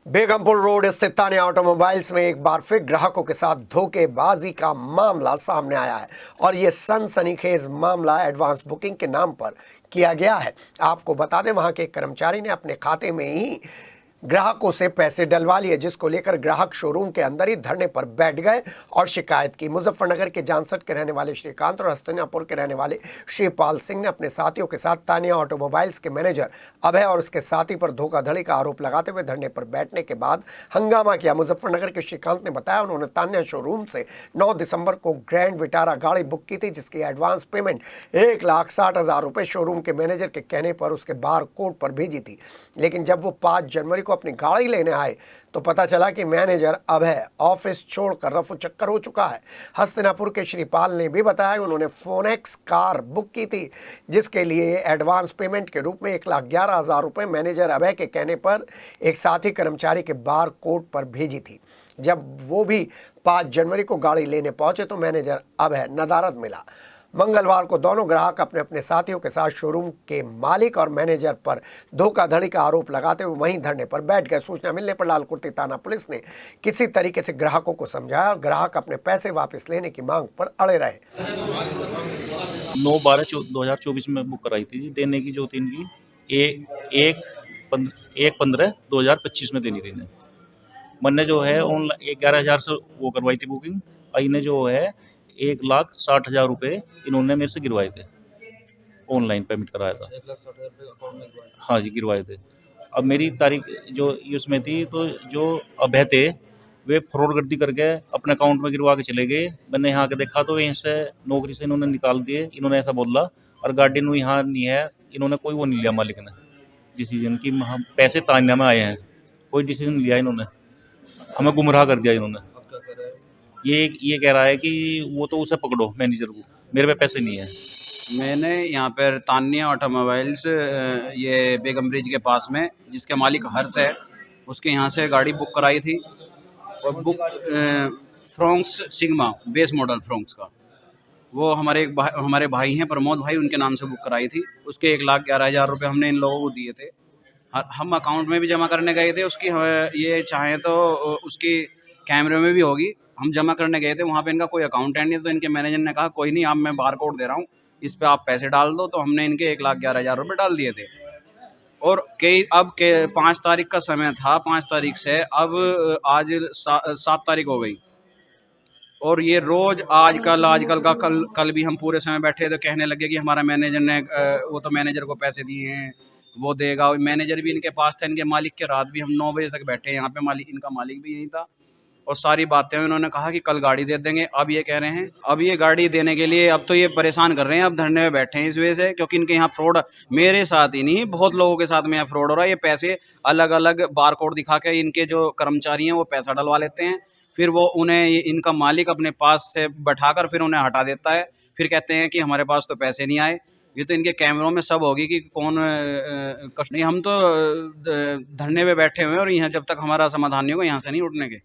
Begampur road स्थित Tania automobiles में एक बार फिर ग्राहकों के साथ धोखेबाजी का मामला सामने आया है और ये सनसनीखेज मामला एडवांस बुकिंग के नाम पर किया गया है। आपको बता दें, वहां के एक कर्मचारी ने अपने खाते में ही ग्राहकों से पैसे डलवा लिए, जिसको लेकर ग्राहक शोरूम के अंदर ही धरने पर बैठ गए और शिकायत की। मुजफ्फरनगर के जानसठ के रहने वाले श्रीकांत और हस्तिनापुर के रहने वाले श्रीपाल सिंह ने अपने साथियों के साथ तानिया ऑटोमोबाइल्स के मैनेजर अभय और उसके साथी पर धोखाधड़ी का आरोप लगाते हुए धरने पर बैठने के बाद हंगामा किया। मुजफ्फरनगर के श्रीकांत ने बताया, उन्होंने तानिया शोरूम से 9 दिसंबर को ग्रैंड विटारा गाड़ी बुक की थी, जिसकी एडवांस पेमेंट 1,60,000 रुपये शोरूम के मैनेजर के कहने पर उसके बार कोड पर भेजी थी। लेकिन जब वो 5 जनवरी को अपनी गाड़ी लेने आए तो पता चला कि मैनेजर अभय ऑफिस छोड़कर रफू चक्कर हो चुका है। हस्तिनापुर के श्रीपाल ने भी बताया, उन्होंने फोनेक्स कार बुक की थी, जिसके लिए एडवांस पेमेंट के रूप में 1,11,000 रुपये मैनेजर अभय के कहने पर एक साथी कर्मचारी के बार कोड पर भेजी थी। जब वो भी 5 जनवरी को गाड़ी लेने पहुंचे तो मैनेजर अभय नदारद मिला। मंगलवार को दोनों ग्राहक अपने अपने साथियों के साथ शोरूम के मालिक और मैनेजर पर धोखाधड़ी का आरोप लगाते हुए वहीं धरने पर बैठ गए। सूचना मिलने पर लालकुर्ती थाना पुलिस ने किसी तरीके से ग्राहकों को समझाया और ग्राहक अपने पैसे वापस लेने की मांग पर अड़े रहे। 9/12/2024 में बुक कराई थी, देने की जो थी इनकी 1/15/2025 में देनी थी इन्हें। मैंने जो है ऑनलाइन 11,000 से वो करवाई थी बुकिंग, और इन्हें जो है 1,60,000 रुपये इन्होंने मेरे से गिरवाए थे, ऑनलाइन पेमेंट कराया था। 1,60,000 अकाउंट में गिरवाए? हाँ जी, गिरवाए थे। अब मेरी तारीख जो उसमें थी, तो जो अभय थे वे फ्रॉडगर्दी करके अपने अकाउंट में गिरवा के चले गए। मैंने यहाँ के देखा तो यहीं से नौकरी से इन्होंने निकाल दिए, इन्होंने ऐसा बोला। और गाड़ी में यहाँ नहीं है, इन्होंने कोई वो नहीं लिया मालिक ने डिसीजन कि हम पैसे तानिया में आए हैं, कोई डिसीजन लिया इन्होंने, हमें गुमराह कर दिया इन्होंने। अब क्या कर रहे हो? ये कह रहा है कि वो तो उसे पकड़ो, मैनेजर को, मेरे पे पैसे नहीं है। मैंने यहाँ पर तानिया ऑटोमोबाइल्स ये बेगम ब्रिज के पास में, जिसके मालिक हर्ष है, उसके यहाँ से गाड़ी बुक कराई थी। और book Fronx sigma base model Fronx का, वो हमारे भाई हैं प्रमोद भाई, उनके नाम से बुक कराई थी। उसके 1,11,000 रुपये हमने इन लोगों को दिए थे। हम अकाउंट में भी जमा करने गए थे उसकी, ये चाहें तो उसकी कैमरे में भी होगी। हम जमा करने गए थे, वहाँ पे इनका कोई अकाउंट है नहीं, तो इनके मैनेजर ने कहा कोई नहीं, आप मैं बार कोड दे रहा हूँ, इस पे आप पैसे डाल दो। तो हमने इनके 1,11,000 रुपये डाल दिए थे। और 5 तारीख का समय था, 5 तारीख से अब आज 7 तारीख हो गई। और ये रोज आजकल का कल भी हम पूरे समय बैठे तो कहने लगे कि हमारा मैनेजर ने वो तो मैनेजर को पैसे दिए हैं, वो देगा। और मैनेजर भी इनके पास था, इनके मालिक के। रात भी हम 9 बजे तक बैठे यहाँ पे, इनका मालिक भी यही था। और सारी बातें उन्होंने कहा कि कल गाड़ी दे देंगे। अब ये कह रहे हैं, अब ये गाड़ी देने के लिए अब तो ये परेशान कर रहे हैं, अब धरने में बैठे हैं इस वजह से, क्योंकि इनके यहाँ फ्रॉड, मेरे साथ ही नहीं बहुत लोगों के साथ में यहाँ फ्रॉड हो रहा है। ये पैसे अलग अलग बार कोड दिखा के इनके जो कर्मचारी हैं वो पैसा डलवा लेते हैं, फिर वो उन्हें इनका मालिक अपने पास से बैठाकर फिर उन्हें हटा देता है। फिर कहते हैं कि हमारे पास तो पैसे नहीं आए। ये तो इनके कैमरों में सब होगी कि कौन कष्ट नहीं। हम तो धरने पे बैठे हुए हैं और यहाँ जब तक हमारा समाधान नहीं होगा यहाँ से नहीं उठने के।